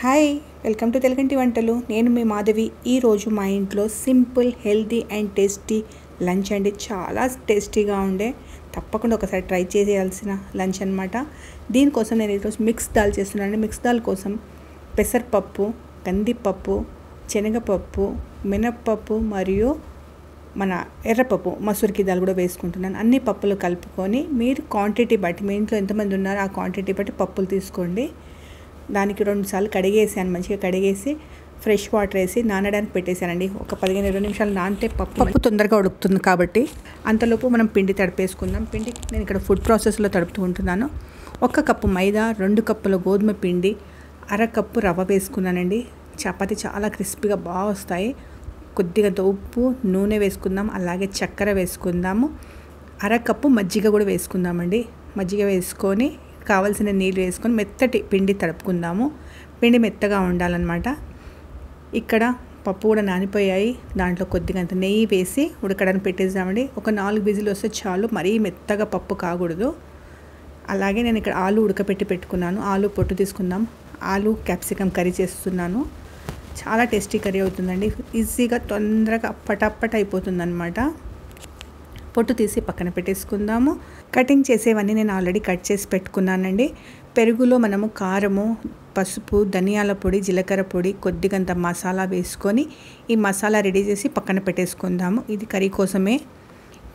Hi, welcome to తెలుగంటి వంటలు. నేను మీ మాధవి. ఈరోజు మా ఇంట్లో simple, healthy and tasty lunch అండి. చాలా టేస్టీగా ఉండే, తప్పకుండా ఒకసారి ట్రై చేయాల్సిన లంచ్ అనమాట. దీనికోసం నేను ఈరోజు మిక్స్ దాల్ చేస్తున్నాను. మిక్స్ దాల్ కోసం పెసరపప్పు, కందిపప్పు, శనగపప్పు, మినప్పప్పు మరియు మన ఎర్రపప్పు, మసూరికి దాల్ కూడా వేసుకుంటున్నాను. అన్ని పప్పులు కలుపుకొని మీరు క్వాంటిటీ బట్టి, మీ ఇంట్లో ఎంతమంది ఉన్నారో ఆ క్వాంటిటీ బట్టి పప్పులు తీసుకోండి. దానికి 2 సార్లు కడిగేసాను. మంచిగా కడిగేసి ఫ్రెష్ వాటర్ వేసి నానడానికి పెట్టేశానండి. ఒక 15-20 నిమిషాలు నానితే పప్పు తొందరగా ఉడుకుతుంది కాబట్టి. అంతలోపు మనం పిండి తడిపేసుకుందాం. పిండి నేను ఇక్కడ ఫుడ్ ప్రాసెస్లో తడుపుతూ ఉంటున్నాను. 1 కప్పు మైదా, 2 కప్పుల గోధుమ పిండి, 1/2 కప్పు రవ్వ వేసుకున్నానండి. చపాతీ చాలా క్రిస్పీగా బాగా వస్తాయి. కొద్దిగా ఉప్పు, నూనె వేసుకుందాం. అలాగే చక్కెర వేసుకుందాము. 1/2 కప్పు మజ్జిగ కూడా వేసుకుందామండి. మజ్జిగ వేసుకొని కావలసిన నీళ్ళు వేసుకొని మెత్తటి పిండి తడుపుకుందాము. పిండి మెత్తగా ఉండాలన్నమాట. ఇక్కడ పప్పు కూడా నానిపోయాయి. దాంట్లో కొద్దిగా నెయ్యి వేసి ఉడకడానికి పెట్టేద్దామండి. ఒక 4 విజిల్ వస్తే చాలు, మరీ మెత్తగా పప్పు కాకూడదు. అలాగే నేను ఇక్కడ ఆలు ఉడకపెట్టి పెట్టుకున్నాను. ఆలు పొట్టు తీసుకుందాం. ఆలు క్యాప్సికమ్ కర్రీ చేస్తున్నాను. చాలా టేస్టీ కర్రీ అవుతుందండి. ఈజీగా తొందరగా పటాపట్ అయిపోతుంది అనమాట. పొట్టు తీసి పక్కన పెట్టేసుకుందాము. కటింగ్ చేసేవన్నీ నేను ఆల్రెడీ కట్ చేసి పెట్టుకున్నానండి. పెరుగులో మనము కారము, పసుపు, ధనియాల పొడి, జీలకర్ర పొడి, కొద్దిగంత మసాలా వేసుకొని ఈ మసాలా రెడీ చేసి పక్కన పెట్టేసుకుందాము. ఇది కర్రీ కోసమే.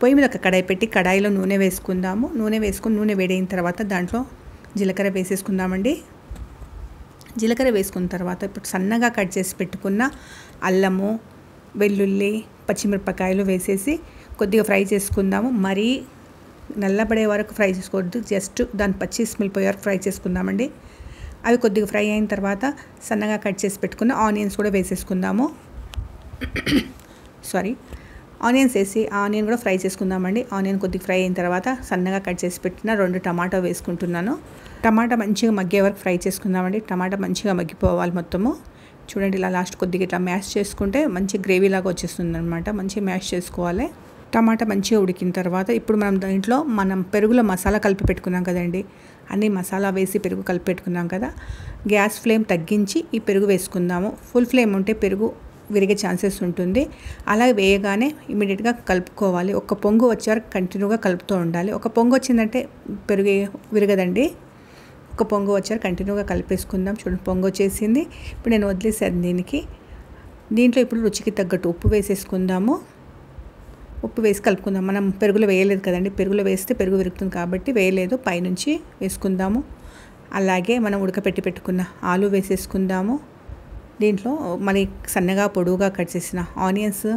పొయ్యి మీద ఒక కడాయి పెట్టి కడాయిలో నూనె వేసుకుందాము. నూనె వేసుకొని నూనె వేడైన తర్వాత దాంట్లో జీలకర్ర వేసేసుకుందామండి. జీలకర్ర వేసుకున్న తర్వాత ఇప్పుడు సన్నగా కట్ చేసి పెట్టుకున్న అల్లము, వెల్లుల్లి, పచ్చిమిరపకాయలు వేసేసి కొద్దిగా ఫ్రై చేసుకుందాము. మరీ నల్లబడే వరకు ఫ్రై చేసుకోవద్దు, జస్ట్ దాని పచ్చి స్మెల్ పోయే వరకు ఫ్రై చేసుకుందామండి. అవి కొద్దిగా ఫ్రై అయిన తర్వాత సన్నగా కట్ చేసి పెట్టుకున్న ఆనియన్స్ కూడా వేసేసుకుందాము. ఆనియన్స్ వేసి ఆనియన్ కూడా ఫ్రై చేసుకుందామండి. ఆనియన్ కొద్దిగా ఫ్రై అయిన తర్వాత సన్నగా కట్ చేసి పెట్టిన 2 టమాటా వేసుకుంటున్నాను. టమాటా మంచిగా మగ్గే వరకు ఫ్రై చేసుకుందామండి. టమాటా మంచిగా మగ్గిపోవాలి మొత్తము. చూడండి, ఇలా లాస్ట్ కొద్దిగా ఇట్లా మ్యాష్ చేసుకుంటే మంచి గ్రేవీ లాగా వచ్చేస్తుంది అనమాట. మంచిగా మ్యాష్ చేసుకోవాలి. టమాటా మంచిగా ఉడికిన తర్వాత ఇప్పుడు మనం పెరుగులో మసాలా కలిపి పెట్టుకున్నాం కదండి. అన్ని మసాలా వేసి పెరుగు కలిపి పెట్టుకున్నాం కదా. గ్యాస్ ఫ్లేమ్ తగ్గించి ఈ పెరుగు వేసుకుందాము. ఫుల్ ఫ్లేమ్ ఉంటే పెరుగు విరిగే ఛాన్సెస్ ఉంటుంది. అలా వేయగానే ఇమీడియట్గా కలుపుకోవాలి. ఒక పొంగు వచ్చారు కంటిన్యూగా కలుపుతూ ఉండాలి. ఒక పొంగు వచ్చిందంటే పెరుగు విరగదండి. ఒక పొంగు వచ్చారు కంటిన్యూగా కలిపేసుకుందాం. చూడండి, పొంగు వచ్చేసింది. ఇప్పుడు నేను వదిలేసాను దీంట్లో ఇప్పుడు రుచికి తగ్గట్టు ఉప్పు వేసేసుకుందాము. ఉప్పు వేసి కలుపుకుందాం. మనం పెరుగులో వేయలేదు కదండి. పెరుగులో వేస్తే పెరుగు విరుగుతుంది కాబట్టి వేయలేదు. పైనుంచి వేసుకుందాము. అలాగే మనం ఉడకపెట్టి పెట్టుకున్న ఆలు వేసేసుకుందాము. దీంట్లో మరి సన్నగా పొడువుగా కట్ చేసిన ఆనియన్స్,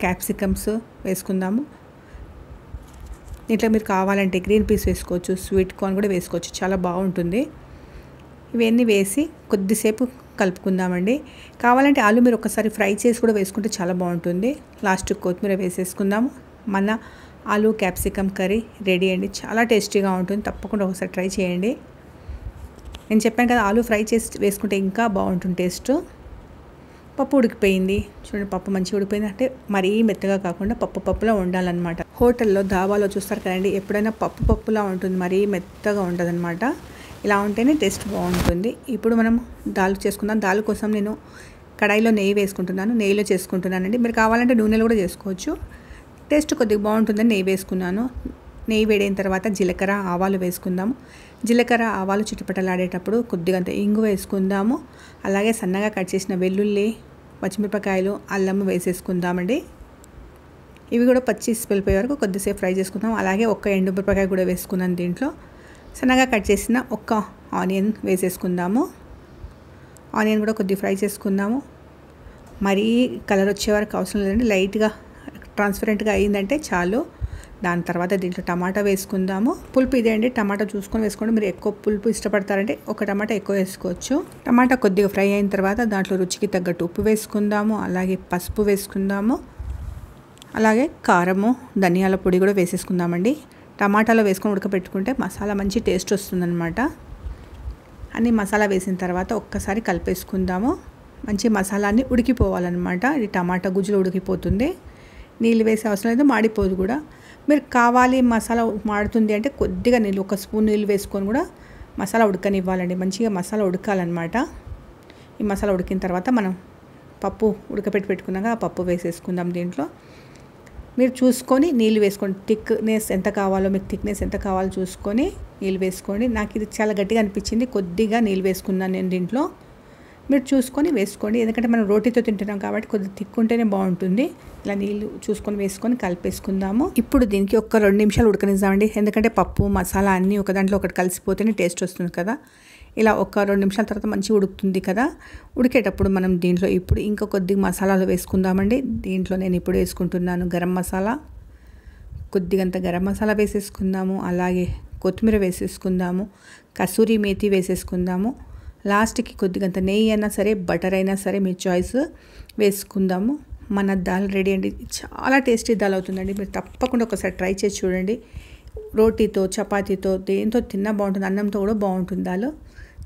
క్యాప్సికమ్స్ వేసుకుందాము. దీంట్లో మీరు కావాలంటే గ్రీన్ పీస్ వేసుకోవచ్చు, స్వీట్ కార్న్ కూడా వేసుకోవచ్చు. చాలా బాగుంటుంది. ఇవన్నీ వేసి కొద్దిసేపు కలుపుకుందామండి. కావాలంటే ఆలు మీరు ఒకసారి ఫ్రై చేసి కూడా వేసుకుంటే చాలా బాగుంటుంది. లాస్ట్ కొత్తిమీర వేసేసుకుందాము. మన ఆలు క్యాప్సికమ్ కర్రీ రెడీ అండి. చాలా టేస్టీగా ఉంటుంది. తప్పకుండా ఒకసారి ట్రై చేయండి. నేను చెప్పాను కదా, ఆలు ఫ్రై చేసి వేసుకుంటే ఇంకా బాగుంటుంది టేస్ట్. పప్పు ఉడికిపోయింది. చూడండి, పప్పు మంచిగా ఉడికిపోయింది. అంటే మరీ మెత్తగా కాకుండా పప్పులా ఉండాలన్నమాట. హోటల్లో, ధాబాలో చూస్తారు కదండి, ఎప్పుడైనా పప్పులా ఉంటుంది, మరీ మెత్తగా ఉండదన్నమాట. ఇలా ఉంటేనే టేస్ట్ బాగుంటుంది. ఇప్పుడు మనం దాల్ చేసుకుందాం. దాల్ కోసం నేను కడాయిలో నెయ్యి వేసుకుంటున్నాను. నెయ్యిలో చేసుకుంటున్నానండి. మీరు కావాలంటే నూనెలో కూడా చేసుకోవచ్చు. టేస్ట్ కొద్దిగా బాగుంటుందని నెయ్యి వేసుకున్నాను. నెయ్యి వేడైన తర్వాత జీలకర్ర, ఆవాలు వేసుకుందాము. జీలకర్ర, ఆవాలు చిటపటలాడేటప్పుడు కొద్దిగా ఇంగు వేసుకుందాము. అలాగే సన్నగా కట్ చేసిన వెల్లుల్లి, పచ్చిమిరపకాయలు, అల్లము వేసేసుకుందామండి. ఇవి కూడా పచ్చి స్మెల్ పోయే వరకు కొద్దిసేపు ఫ్రై చేసుకుందాం. అలాగే 1 ఎండుమిరపకాయ కూడా వేసుకున్నాను. దీంట్లో సన్నగా కట్ చేసిన 1 ఆనియన్ వేసేసుకుందాము. ఆనియన్ కూడా కొద్దిగా ఫ్రై చేసుకుందాము. మరీ కలర్ వచ్చే వరకు అవసరం లేదండి. లైట్గా ట్రాన్స్పరెంట్గా అయ్యిందంటే చాలు. దాని తర్వాత దీంట్లో టమాటా వేసుకుందాము. పులుపు ఇదే అండి, టమాటా చూసుకొని వేసుకోండి. మీరు ఎక్కువ పులుపు ఇష్టపడతారంటే 1 టమాటా ఎక్కువ వేసుకోవచ్చు. టమాటా కొద్దిగా ఫ్రై అయిన తర్వాత దాంట్లో రుచికి తగ్గట్టు ఉప్పు వేసుకుందాము. అలాగే పసుపు వేసుకుందాము. అలాగే కారము, ధనియాల పొడి కూడా వేసేసుకుందామండి. టమాటాలో వేసుకొని ఉడకపెట్టుకుంటే మసాలా మంచి టేస్ట్ వస్తుందన్నమాట. అన్ని మసాలా వేసిన తర్వాత ఒక్కసారి కలిపేసుకుందాము. మంచి మసాలాన్ని ఉడికిపోవాలన్నమాట. ఇది టమాటా గుజ్జులో ఉడికిపోతుంది. నీళ్ళు వేసే అవసరం లేదు, మాడిపోదు కూడా. మీరు కావాలి మసాలా మాడుతుంది అంటే కొద్దిగా నీళ్ళు, 1 స్పూన్ నీళ్ళు వేసుకొని కూడా మసాలా ఉడకనివ్వాలండి. మంచిగా మసాలా ఉడకాలన్నమాట. ఈ మసాలా ఉడికిన తర్వాత మనం పప్పు ఉడకపెట్టి పెట్టుకున్నాక ఆ పప్పు వేసేసుకుందాం దీంట్లో. మీరు చూసుకొని నీళ్ళు వేసుకోండి, థిక్నెస్ ఎంత కావాలో మీకు థిక్నెస్ ఎంత కావాలో చూసుకొని నీళ్ళు వేసుకోండి. నాకు ఇది చాలా గట్టిగా అనిపించింది, కొద్దిగా నీళ్ళు వేసుకున్నాను నేను దీంట్లో. మీరు చూసుకొని వేసుకోండి, ఎందుకంటే మనం రోటీతో తింటున్నాం కాబట్టి కొద్దిగా థిక్ ఉంటేనే బాగుంటుంది. ఇలా నీళ్ళు చూసుకొని వేసుకొని కలిపేసుకుందాము. ఇప్పుడు దీనికి ఒక 2 నిమిషాలు ఉడకనిద్దామండి, ఎందుకంటే పప్పు మసాలా అన్నీ ఒక దాంట్లో ఒకటి కలిసిపోతేనే టేస్ట్ వస్తుంది కదా. ఇలా ఒక 2 నిమిషాల తర్వాత మంచిగా ఉడుకుతుంది కదా. ఉడికేటప్పుడు మనం దీంట్లో ఇప్పుడు ఇంకా కొద్దిగా మసాలాలు వేసుకుందామండి. దీంట్లో నేను ఇప్పుడు వేసుకుంటున్నాను గరం మసాలా, కొద్దిగంత గరం మసాలా వేసేసుకుందాము. అలాగే కొత్తిమీర వేసేసుకుందాము, కసూరి మేతి వేసేసుకుందాము. లాస్ట్కి కొద్దిగంత నెయ్యి అయినా సరే బటర్ అయినా సరే మీ చాయిస్ వేసుకుందాము. మన దాల్ రెడీ అండి. చాలా టేస్టీ దాల్ అవుతుందండి. మీరు తప్పకుండా ఒకసారి ట్రై చేసి చూడండి. రోటీతో చపాతీతో దేంతో తిన్నా బాగుంటుంది, అన్నంతో కూడా బాగుంటుంది దాల్.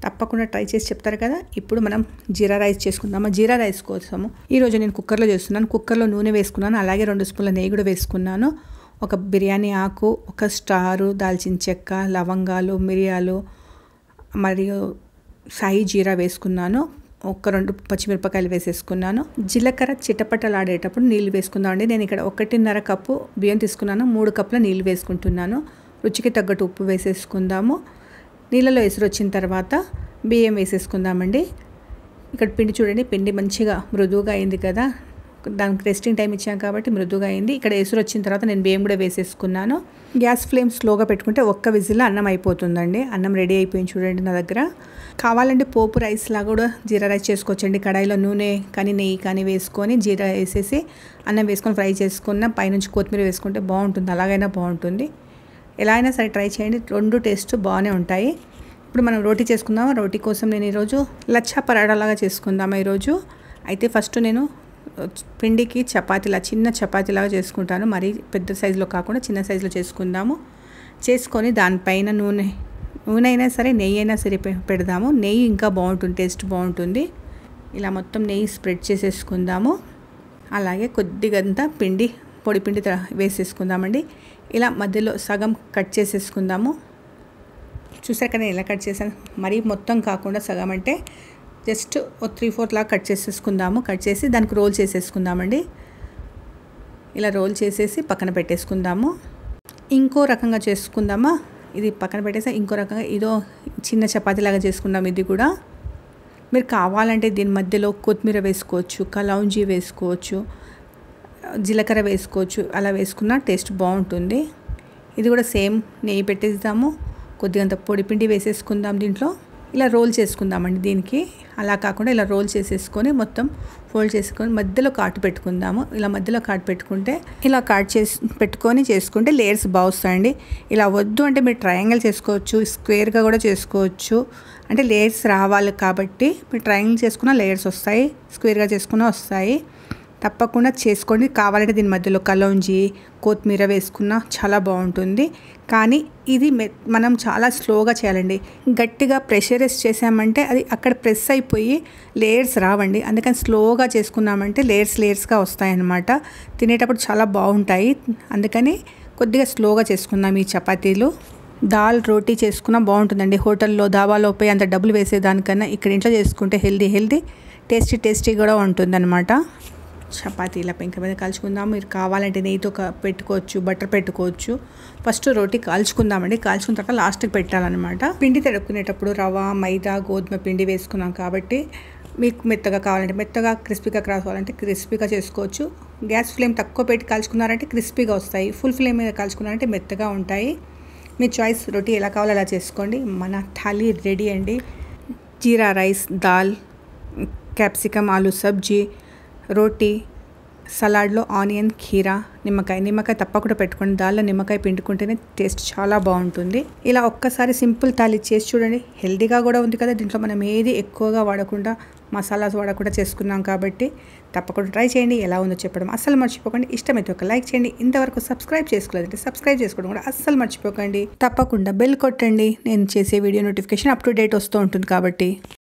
తప్పకుండా ట్రై చేసి చెప్తారు కదా. ఇప్పుడు మనం జీరా రైస్ చేసుకుందాము. జీరా రైస్ కోసము ఈరోజు నేను కుక్కర్లో చేస్తున్నాను. కుక్కర్లో నూనె వేసుకున్నాను, అలాగే 2 స్పూన్ల నెయ్యి కూడా వేసుకున్నాను. ఒక బిర్యానీ ఆకు, ఒక స్టారు, దాల్చిన చెక్క, లవంగాలు, మిరియాలు మరియు సాయి జీరా వేసుకున్నాను. ఒక 2 పచ్చిమిరపకాయలు వేసేసుకున్నాను. జీలకర్ర చిటపటలాడేటప్పుడు నీళ్ళు వేసుకుందామండి. నేను ఇక్కడ 1.5 కప్పు బియ్యం తీసుకున్నాను, 3 కప్పుల నీళ్ళు వేసుకుంటున్నాను. రుచికి తగ్గట్టు ఉప్పు వేసేసుకుందాము. నీళ్ళలో ఎసురు వచ్చిన తర్వాత బియ్యం వేసేసుకుందామండి. ఇక్కడ పిండి చూడండి, పిండి మంచిగా మృదువుగా అయింది కదా. దానికి రెస్టింగ్ టైం ఇచ్చాం కాబట్టి మృదువుగా అయింది. ఇక్కడ ఎసురు వచ్చిన తర్వాత నేను బియ్యం కూడా వేసేసుకున్నాను. గ్యాస్ ఫ్లేమ్ స్లోగా పెట్టుకుంటే ఒక్క విజిల్లో అన్నం అయిపోతుందండి. అన్నం రెడీ అయిపోయింది చూడండి నా దగ్గర. కావాలంటే పోపు రైస్ లాగా కూడా జీరా రైస్ చేసుకోవచ్చండి. కడాయిలో నూనె కానీ నెయ్యి కానీ వేసుకొని జీరా వేసేసి అన్నం వేసుకొని ఫ్రై చేసుకున్న పైనుంచి కొత్తిమీర వేసుకుంటే బాగుంటుంది, అలాగైనా బాగుంటుంది. ఎలా అయినా సరే ట్రై చేయండి, 2 టేస్ట్ బాగానే ఉంటాయి. ఇప్పుడు మనం రోటీ చేసుకుందాము. రోటీ కోసం నేను ఈరోజు లచ్చా పరాటాలాగా చేసుకుందాము ఈరోజు. అయితే ఫస్ట్ నేను పిండికి చపాతీలా చిన్న చపాతీలాగా చేసుకుంటాను. మరీ పెద్ద సైజులో కాకుండా చిన్న సైజులో చేసుకుందాము. చేసుకొని దానిపైన నూనె అయినా సరే నెయ్యి అయినా సరే పెడదాము. నెయ్యి ఇంకా బాగుంటుంది, టేస్ట్ బాగుంటుంది. ఇలా మొత్తం నెయ్యి స్ప్రెడ్ చేసేసుకుందాము. అలాగే కొద్దిగంతా పిండి పొడి పిండి వేసేసుకుందామండి. ఇలా మధ్యలో సగం కట్ చేసేసుకుందాము. చూసాక నేను ఎలా కట్ చేశాను, మరీ మొత్తం కాకుండా సగం అంటే జస్ట్ 3/4 లాగా కట్ చేసేసుకుందాము. కట్ చేసి దానికి రోల్ చేసేసుకుందామండి. ఇలా రోల్ చేసేసి పక్కన పెట్టేసుకుందాము. ఇంకో రకంగా చేసుకుందామా, ఇది పక్కన పెట్టేసి ఇంకో రకంగా ఇదో చిన్న చపాతీలాగా చేసుకుందాం. ఇది కూడా మీరు కావాలంటే దీని మధ్యలో కొత్తిమీర వేసుకోవచ్చు, కలౌంజీ వేసుకోవచ్చు, జీలకర్ర వేసుకోవచ్చు. అలా వేసుకున్న టేస్ట్ బాగుంటుంది. ఇది కూడా సేమ్ నెయ్యి పెట్టేద్దాము, కొద్దిగంత పొడిపిండి వేసేసుకుందాం దీంట్లో. ఇలా రోల్ చేసుకుందామండి దీనికి. అలా కాకుండా ఇలా రోల్ చేసేసుకొని మొత్తం ఫోల్డ్ చేసుకొని మధ్యలో కాటు పెట్టుకుందాము. ఇలా మధ్యలో కాటు పెట్టుకుంటే ఇలా కాటు పెట్టుకొని చేసుకుంటే లేయర్స్ బాగా వస్తాయండి. ఇలా వద్దు అంటే మీరు ట్రయాంగిల్ చేసుకోవచ్చు, స్క్వేర్గా కూడా చేసుకోవచ్చు. అంటే లేయర్స్ రావాలి కాబట్టి మీరు ట్రయాంగిల్ చేసుకున్న లేయర్స్ వస్తాయి, స్క్వేర్గా చేసుకున్న వస్తాయి. తప్పకుండా చేసుకోండి. కావాలంటే దీని మధ్యలో కలౌంజీ, కొత్తిమీర వేసుకున్నా చాలా బాగుంటుంది. కానీ ఇది మనం చాలా స్లోగా చేయాలండి. గట్టిగా ప్రెషరైజ్ చేసామంటే అది అక్కడ ప్రెస్ అయిపోయి లేయర్స్ రావండి. అందుకని స్లోగా చేసుకున్నామంటే లేయర్స్గా వస్తాయన్నమాట. తినేటప్పుడు చాలా బాగుంటాయి. అందుకని కొద్దిగా స్లోగా చేసుకుందాం ఈ చపాతీలు. దాల్ రోటీ చేసుకున్నా బాగుంటుందండి. హోటల్లో దాబాలో పోయి అంత డబ్బులు వేసేదానికన్నా ఇక్కడ ఇంట్లో చేసుకుంటే హెల్దీ టేస్టీ కూడా ఉంటుందన్నమాట. చపాతీ ఇలా పెంక మీద కాల్చుకుందాం. మీరు కావాలంటే నెయ్యితో పెట్టుకోవచ్చు, బటర్ పెట్టుకోవచ్చు. ఫస్ట్ రోటీ కాల్చుకుందామండి. కాల్చుకున్న తర్వాత లాస్ట్కి పెట్టాలన్నమాట. పిండి తడుపుకునేటప్పుడు రవ, మైదా, గోధుమ పిండి వేసుకున్నాం కాబట్టి మీకు మెత్తగా కావాలంటే మెత్తగా, క్రిస్పీగా కావాలంటే క్రిస్పీగా చేసుకోవచ్చు. గ్యాస్ ఫ్లేమ్ తక్కువ పెట్టి కాల్చుకున్నారంటే క్రిస్పీగా వస్తాయి. ఫుల్ ఫ్లేమ్ మీద కాల్చుకున్నారంటే మెత్తగా ఉంటాయి. మీ చాయిస్. రోటీ ఎలా కావాలో అలా చేసుకోండి. మన థాలీ రెడీ అండి. జీరా రైస్, దాల్, క్యాప్సికమ్ ఆలు సబ్జీ, రోటీ, సలాడ్లో ఆనియన్, ఖీరా, నిమ్మకాయ తప్పకుండా పెట్టుకోండి. దాల్లో నిమ్మకాయ పిండుకుంటేనే టేస్ట్ చాలా బాగుంటుంది. ఇలా ఒక్కసారి సింపుల్ థాలీ చేసి చూడండి. హెల్దీగా కూడా ఉంది కదా. దీంట్లో మనం ఏది ఎక్కువగా వాడకుండా, మసాలాస్ వాడకుండా చేసుకున్నాం కాబట్టి తప్పకుండా ట్రై చేయండి. ఎలా ఉందో చెప్పడం అస్సలు మర్చిపోకండి. ఇష్టమైతే ఒక లైక్ చేయండి. ఇంతవరకు సబ్స్క్రైబ్ చేసుకోలేదంటే సబ్స్క్రైబ్ చేసుకోవడం కూడా అస్సలు మర్చిపోకండి. తప్పకుండా బెల్ కొట్టండి. నేను చేసే video notification up to date వస్తూ ఉంటుంది కాబట్టి.